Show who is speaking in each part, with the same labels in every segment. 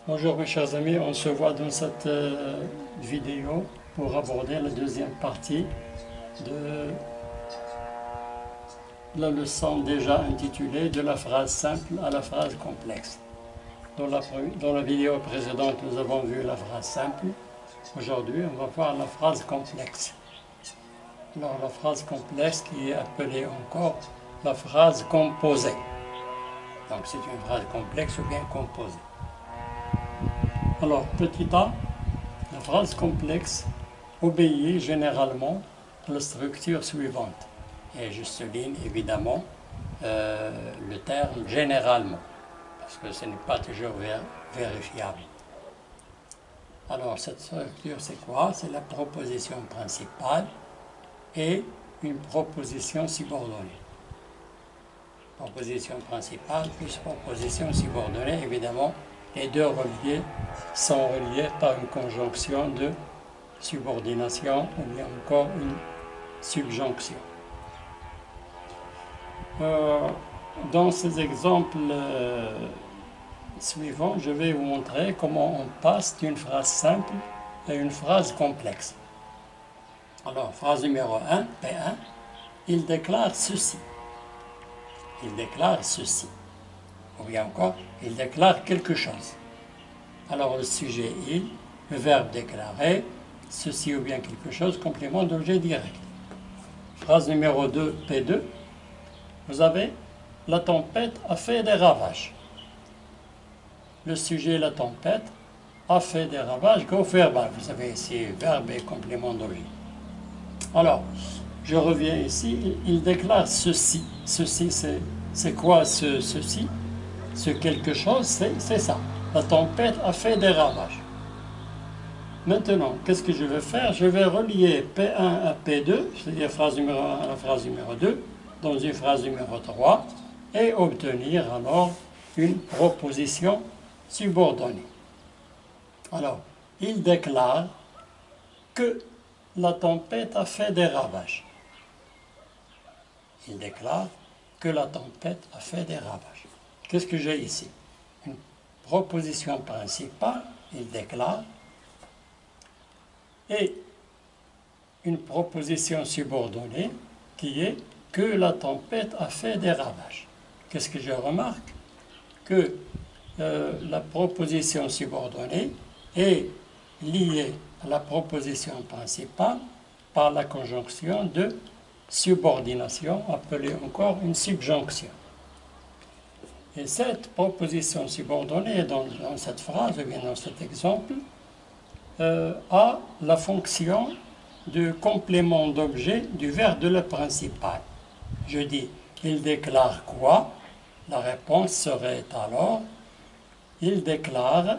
Speaker 1: Bonjour mes chers amis, on se voit dans cette vidéo pour aborder la deuxième partie de la leçon déjà intitulée de la phrase simple à la phrase complexe. Dans la vidéo précédente, nous avons vu la phrase simple. Aujourd'hui, on va voir la phrase complexe. Alors la phrase complexe qui est appelée encore la phrase composée. Donc c'est une phrase complexe ou bien composée. Alors, petit a, la phrase complexe obéit généralement à la structure suivante. Et je souligne évidemment le terme généralement, parce que ce n'est pas toujours vérifiable. Alors, cette structure, c'est quoi? C'est la proposition principale et une proposition subordonnée. Proposition principale plus proposition subordonnée, évidemment. Les deux sont reliés par une conjonction de subordination ou bien encore une subjonction. Dans ces exemples suivants, je vais vous montrer comment on passe d'une phrase simple à une phrase complexe. Alors, phrase numéro 1, P1, il déclare ceci. Il déclare ceci. Ou bien encore, il déclare quelque chose. Alors le sujet il, le verbe déclarer, ceci ou bien quelque chose, complément d'objet direct. Phrase numéro 2, P2, vous avez la tempête a fait des ravages. Le sujet la tempête a fait des ravages, go verbal. Vous avez ici verbe et complément d'objet. Alors, je reviens ici, il déclare ceci. Ceci, c'est quoi ceci? Ce quelque chose, c'est ça. La tempête a fait des ravages. Maintenant, qu'est-ce que je vais faire? Je vais relier P1 à P2, c'est-à-dire phrase numéro 1 à la phrase numéro 2, dans une phrase numéro 3, et obtenir alors une proposition subordonnée. Alors, il déclare que la tempête a fait des ravages. Il déclare que la tempête a fait des ravages. Qu'est-ce que j'ai ici? Une proposition principale, il déclare, et une proposition subordonnée qui est que la tempête a fait des ravages. Qu'est-ce que je remarque? Que la proposition subordonnée est liée à la proposition principale par la conjonction de subordination, appelée encore une subjonction. Et cette proposition subordonnée dans cette phrase, ou bien dans cet exemple, a la fonction de complément d'objet du verbe de la principale. Je dis, il déclare quoi? La réponse serait alors, il déclare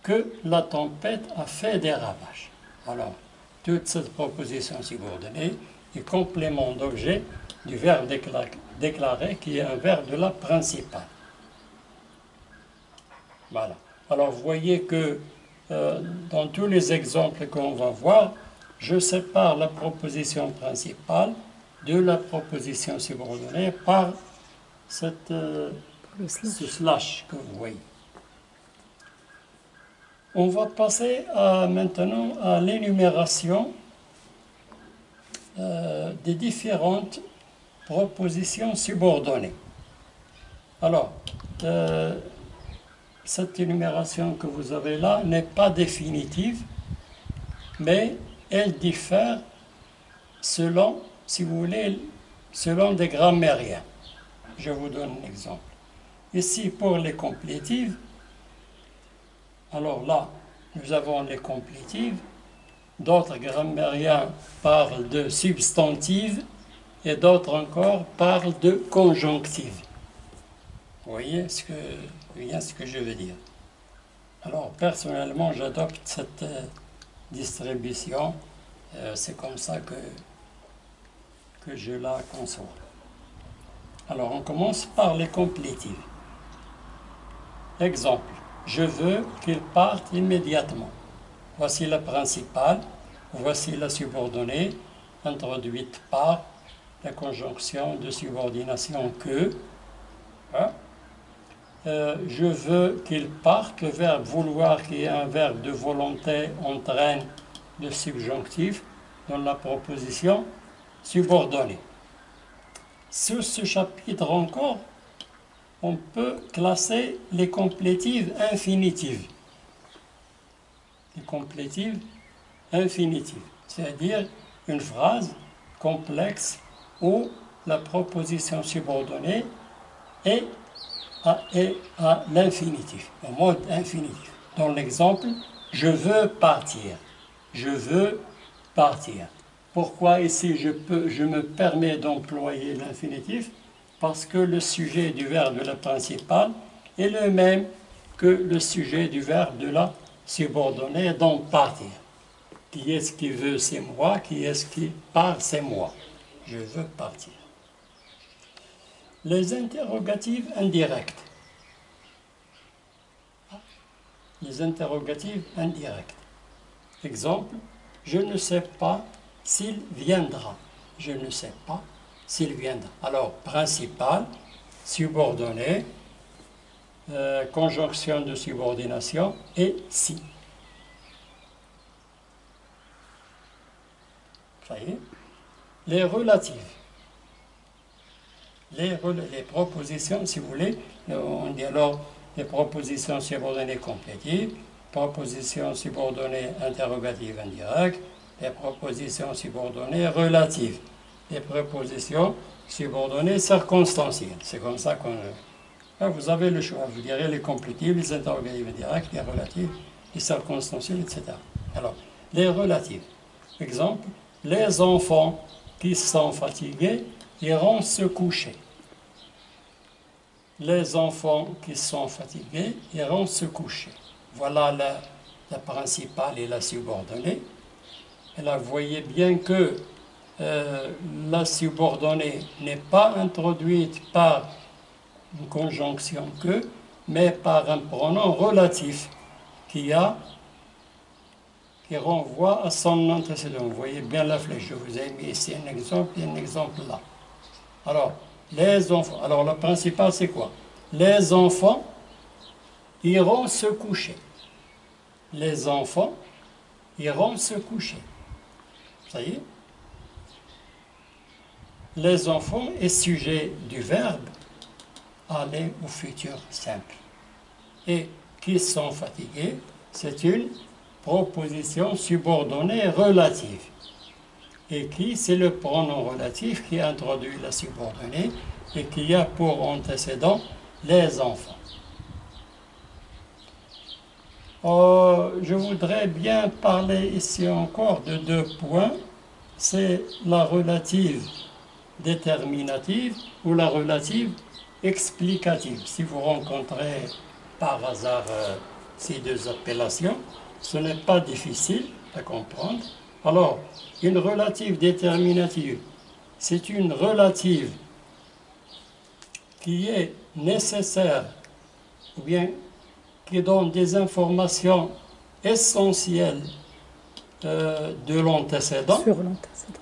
Speaker 1: que la tempête a fait des ravages. Alors, toute cette proposition subordonnée est complément d'objet du verbe déclarer, qui est un verbe de la principale. Voilà. Alors, vous voyez que dans tous les exemples qu'on va voir, je sépare la proposition principale de la proposition subordonnée par ce slash que vous voyez. On va passer maintenant à l'énumération des différentes propositions subordonnées. Alors, cette énumération que vous avez là n'est pas définitive, mais elle diffère selon, si vous voulez, selon des grammairiens. Je vous donne un exemple. Ici, pour les complétives, alors là, nous avons les complétives. D'autres grammairiens parlent de substantives et d'autres encore parlent de conjonctives. Vous voyez bien ce que je veux dire. Alors, personnellement, j'adopte cette distribution. C'est comme ça que je la conçois. Alors, on commence par les complétives. Exemple, je veux qu'il parte immédiatement. Voici la principale, voici la subordonnée, introduite par la conjonction de subordination que. Hein? je veux qu'il parte. Le verbe vouloir, qui est un verbe de volonté, entraîne le subjonctif dans la proposition subordonnée. Sur ce chapitre encore, on peut classer les complétives infinitives. Les complétives infinitives, c'est-à-dire une phrase complexe où la proposition subordonnée est à l'infinitif, au mode infinitif. Dans l'exemple, je veux partir. Je veux partir. Pourquoi ici je me permets d'employer l'infinitif? Parce que le sujet du verbe de la principale est le même que le sujet du verbe de la subordonnée, donc partir. Qui est-ce qui veut? C'est moi. Qui est-ce qui part? C'est moi. Je veux partir. Les interrogatives indirectes. Les interrogatives indirectes. Exemple, je ne sais pas s'il viendra. Je ne sais pas s'il viendra. Alors, principal, subordonné, conjonction de subordination et si. Ça y est. Les relatives. Les propositions, si vous voulez, on dit alors les propositions subordonnées complétives, propositions subordonnées interrogatives indirectes, les propositions subordonnées relatives, les prépositions subordonnées circonstancielles. C'est comme ça qu'on... Vous avez le choix, vous direz les complétives, les interrogatives indirectes, les relatives, les circonstancielles, etc. Alors, les relatives. Exemple, les enfants qui sont fatigués iront se coucher. Les enfants qui sont fatigués iront se coucher. Voilà la principale et la subordonnée. Et là, vous voyez bien que la subordonnée n'est pas introduite par une conjonction que, mais par un pronom relatif qui renvoie à son antécédent. Vous voyez bien la flèche. Je vous ai mis ici un exemple et un exemple là. Alors, les enfants. Alors, le principal, c'est quoi? Les enfants iront se coucher. Les enfants iront se coucher. Ça y est? Les enfants est sujet du verbe aller au futur simple. Et qui sont fatigués, c'est une proposition subordonnée relative. Et qui, c'est le pronom relatif qui introduit la subordonnée et qui a pour antécédent les enfants. Je voudrais bien parler ici encore de deux points. C'est la relative déterminative ou la relative explicative. Si vous rencontrez par hasard ces deux appellations, ce n'est pas difficile à comprendre. Alors, une relative déterminative, c'est une relative qui est nécessaire ou bien qui donne des informations essentielles de l'antécédent.
Speaker 2: Sur l'antécédent.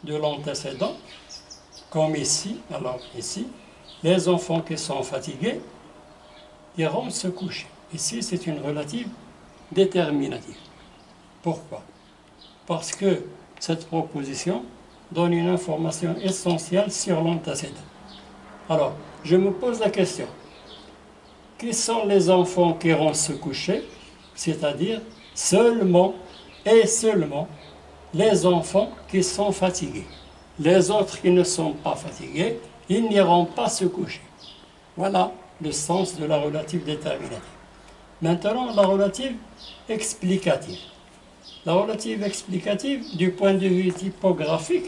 Speaker 1: De l'antécédent, comme ici. Alors ici, les enfants qui sont fatigués iront se coucher. Ici, c'est une relative déterminative. Pourquoi? Parce que cette proposition donne une information essentielle sur l'antécédent. Alors, je me pose la question. Qui sont les enfants qui iront se coucher? C'est-à-dire seulement et seulement les enfants qui sont fatigués. Les autres qui ne sont pas fatigués, ils n'iront pas se coucher. Voilà le sens de la relative déterminative. Maintenant, la relative explicative. La relative explicative, du point de vue typographique,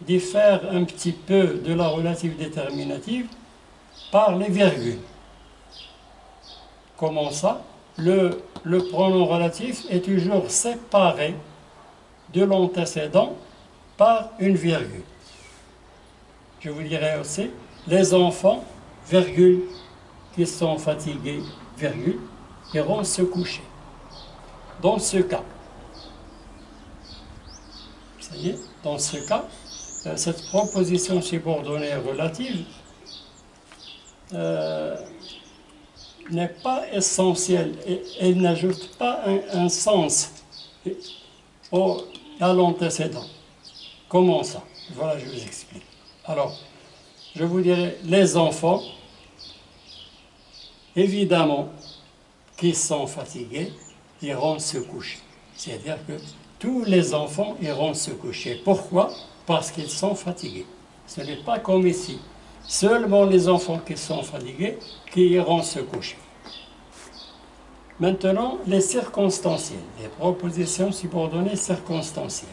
Speaker 1: diffère un petit peu de la relative déterminative par les virgules. Comment ça? Le pronom relatif est toujours séparé de l'antécédent par une virgule. Je vous dirais aussi, les enfants, virgule, qui sont fatigués, virgule, iront se coucher. Dans ce cas, ça y est, dans ce cas, cette proposition subordonnée relative n'est pas essentielle et elle n'ajoute pas un sens à l'antécédent. Comment ça? Voilà, je vous explique. Alors, je vous dirais, les enfants, évidemment, qui sont fatigués, iront se coucher. C'est-à-dire que tous les enfants iront se coucher. Pourquoi? Parce qu'ils sont fatigués. Ce n'est pas comme ici. Seulement les enfants qui sont fatigués qui iront se coucher. Maintenant, les circonstanciels, les propositions subordonnées circonstancielles.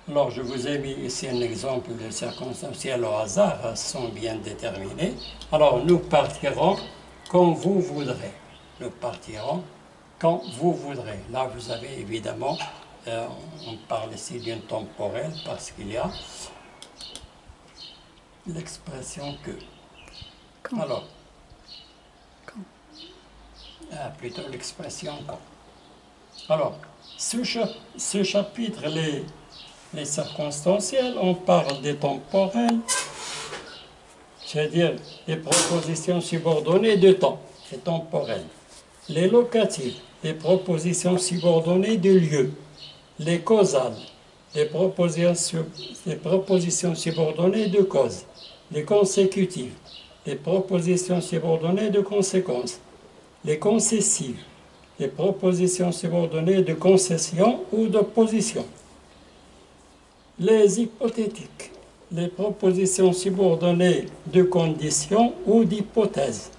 Speaker 1: Alors, je vous ai mis ici un exemple de circonstanciel au hasard, elles sont bien déterminées. Alors, nous partirons quand vous voudrez. Nous partirons quand vous voudrez. Là, vous avez évidemment, on parle ici d'une temporelle parce qu'il y a l'expression que.
Speaker 2: Quand.
Speaker 1: Alors,
Speaker 2: Quand.
Speaker 1: Plutôt l'expression quand. Alors, ce chapitre, les circonstanciels, on parle des temporels, c'est-à-dire des propositions subordonnées de temps, les temporels. Les locatives, les propositions subordonnées de lieu. Les causales, les propositions subordonnées de cause. Les consécutives, les propositions subordonnées de conséquences. Les concessives, les propositions subordonnées de concession ou d'opposition. Les hypothétiques, les propositions subordonnées de conditions ou d'hypothèses.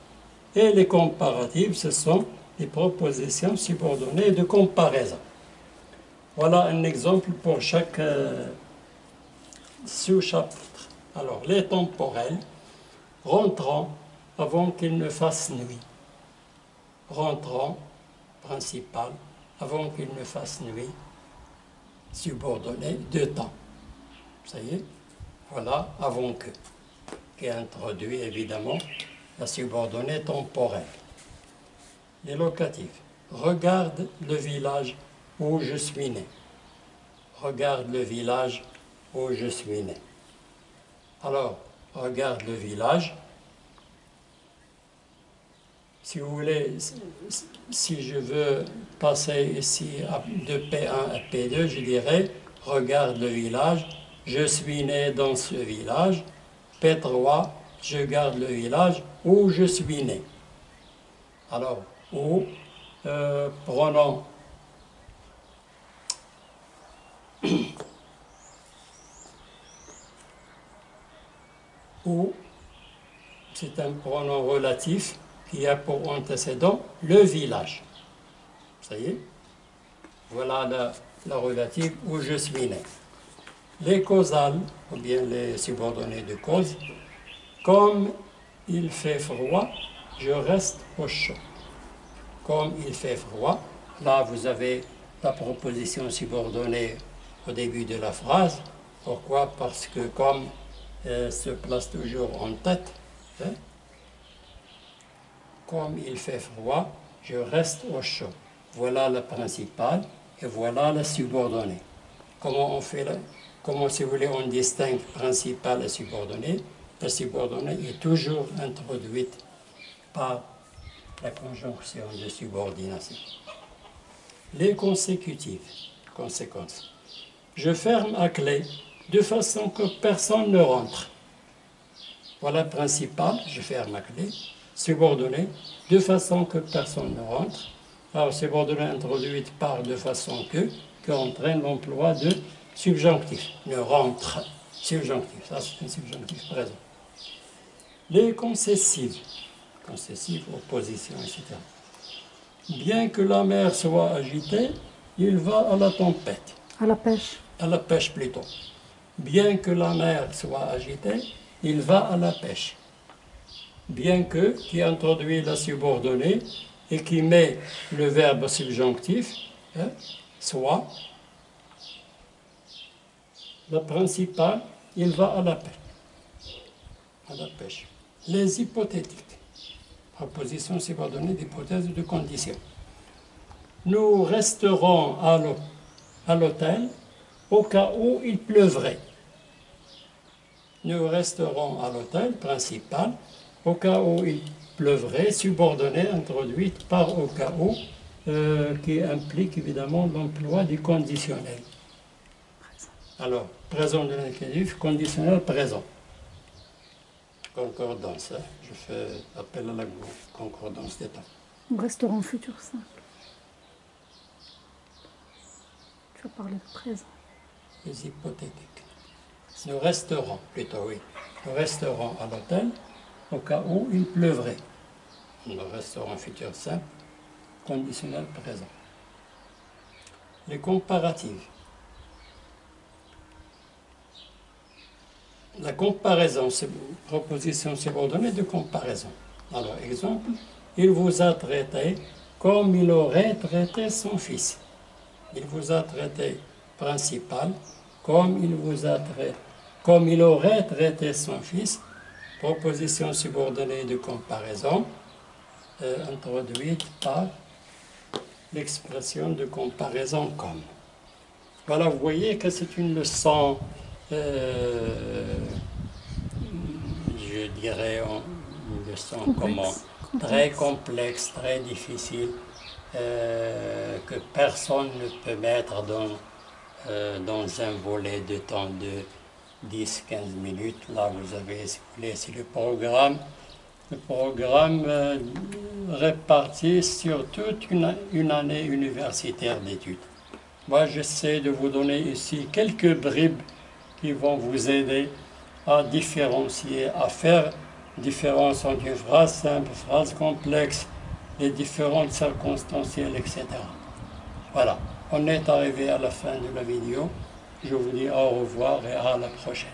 Speaker 1: Et les comparatives, ce sont les propositions subordonnées de comparaison. Voilà un exemple pour chaque sous-chapitre. Alors, les temporels, rentrant avant qu'il ne fasse nuit. Rentrant, principal, avant qu'il ne fasse nuit, subordonné de temps. Ça y est, voilà, avant que, qui introduit évidemment la subordonnée temporelle. Les locatifs. Regarde le village où je suis né. Regarde le village où je suis né. Alors, regarde le village. Si vous voulez, si je veux passer ici de P1 à P2, je dirais, regarde le village, je suis né dans ce village. P3, je garde le village où je suis né. Alors, où, prenons où, c'est un pronom relatif qui a pour antécédent le village. Ça y est, voilà la relative où je suis né. Les causales, ou bien les subordonnées de cause, comme il fait froid, je reste au chaud. Comme il fait froid, là vous avez la proposition subordonnée au début de la phrase. Pourquoi? Parce que comme se place toujours en tête, hein, comme il fait froid, je reste au chaud. Voilà la principale et voilà la subordonnée. Comment on fait là? Comment, si vous voulez, on distingue principale et subordonnée? La subordonnée est toujours introduite par la conjonction de subordination. Les consécutives, conséquences. Je ferme à clé de façon que personne ne rentre. Voilà principal, je ferme à clé. Subordonnée, de façon que personne ne rentre. Alors, subordonnée introduite par de façon que, qui entraîne l'emploi de subjonctif. Ne rentre, subjonctif, ça c'est un subjonctif présent. Les concessives, opposition, etc. Bien que la mer soit agitée, il va à la tempête.
Speaker 2: À la pêche.
Speaker 1: À la pêche plutôt. Bien que la mer soit agitée, il va à la pêche. Bien que, qui introduit la subordonnée et qui met le verbe subjonctif, hein, soit, la principale, il va à la pêche. À la pêche. Les hypothétiques. Proposition subordonnée d'hypothèse ou de condition. Nous resterons à l'hôtel au cas où il pleuvrait. Nous resterons à l'hôtel principal Au cas où il pleuvrait, subordonnée introduite par au cas où, qui implique évidemment l'emploi du conditionnel. Alors, présent de l'indicatif, conditionnel présent. Concordance, hein. Je fais appel à la concordance des temps.
Speaker 2: On restera en futur simple. Tu vas parler de présent.
Speaker 1: Les hypothétiques. Nous resterons, plutôt oui, nous resterons à l'hôtel au cas où il pleuvrait. Nous resterons futur simple, conditionnel présent. Les comparatives. La comparaison, c'est une proposition subordonnée de comparaison. Alors, exemple, il vous a traité comme il aurait traité son fils. Il vous a traité principal comme il aurait traité son fils. Proposition subordonnée de comparaison introduite par l'expression de comparaison comme. Voilà, vous voyez que c'est une leçon, je dirais, une leçon très complexe, très difficile, que personne ne peut mettre dans un volet de temps de 10-15 minutes. Là, vous avez, si vous voulez, c'est le programme réparti sur toute une année universitaire d'études. Moi, j'essaie de vous donner ici quelques bribes qui vont vous aider à différencier, à faire différence entre une phrase simple, phrase complexe, les différentes circonstancielles, etc. Voilà, on est arrivé à la fin de la vidéo. Je vous dis au revoir et à la prochaine.